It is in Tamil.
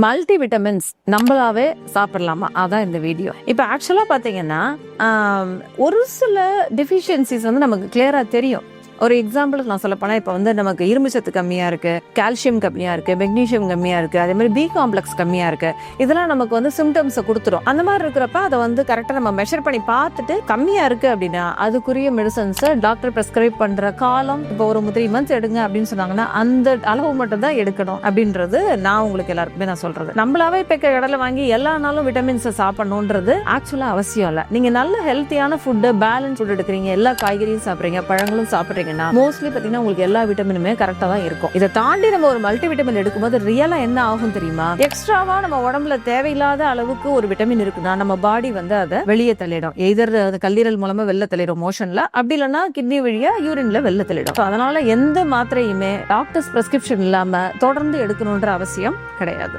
மல்டி விட்டமின்ஸ் நம்மளாவே சாப்பிடலாமா? அதான் இந்த வீடியோ. இப்போ ஆக்சுவலாக பார்த்தீங்கன்னா ஒரு சில டெஃபிஷியன்சிஸ் வந்து நமக்கு கிளியராக தெரியும். ஒரு எக்ஸாம்பிளுக்கு நான் சொல்ல போனால், இப்போ வந்து நமக்கு இரும்பு சத்து கம்மியாக இருக்குது, கால்சியம் கம்மியாக இருக்குது, மெக்னீஷியம் கம்மியாக இருக்குது, அதே மாதிரி பி காம்ப்ளெக்ஸ் கம்மியாக இருக்குது. இதெல்லாம் நமக்கு வந்து சிம்டம்ஸை கொடுத்துரும். அந்த மாதிரி இருக்கிறப்ப அதை வந்து கரெக்டாக நம்ம மெஷர் பண்ணி பார்த்துட்டு கம்மியாக இருக்குது அப்படின்னா அதுக்குரிய மெடிசன்ஸை டாக்டர் ப்ரெஸ்கிரைப் பண்ணுற காலம் இப்போ ஒரு 3 months எடுங்க அப்படின்னு சொன்னாங்கன்னா அந்த அளவு மட்டும் தான் எடுக்கணும் அப்படின்றது நான் உங்களுக்கு எல்லாருக்குமே நான் சொல்கிறது. நம்மளாவே இப்போ கடையில் வாங்கி எல்லா நாளும் விட்டமின்ஸை சாப்பிடணுன்றது ஆக்சுவலாக அவசியம் இல்லை. நீங்கள் நல்ல ஹெல்த்தியான ஃபுட்டு, பேலன்ஸ் ஃபுட் எடுக்கிறீங்க, எல்லா காய்கறியும் சாப்பிட்றீங்க, பழங்களும் சாப்பிட்றீங்க, மோஸ்ட்லி பார்த்தீங்கன்னா உங்களுக்கு எல்லா விட்டமினுமே கரெக்டாக தான் இருக்கும். இதை தாண்டி நம்ம ஒரு மல்டி விட்டமின் எடுக்கும்போது ரியலா என்ன ஆகும் தெரியுமா? எக்ஸ்ட்ராவா நம்ம உடம்புல தேவையில்லாத அளவுக்கு ஒரு விட்டமின் இருக்குன்னா நம்ம பாடி வந்து அதை வெளியே தள்ளிடும். எதர் கல்லீரல் மூலமா வெளில தள்ளிடும் மோஷன்ல, அப்படி இல்லைன்னா கிட்னி வழியா யூரின்ல வெளில தள்ளிடும். அதனால எந்த மாத்திரையுமே டாக்டர்ஸ் பிரெஸ்கிரிப்ஷன் இல்லாம தொடர்ந்து எடுக்கணும்ன்ற அவசியம் கிடையாது.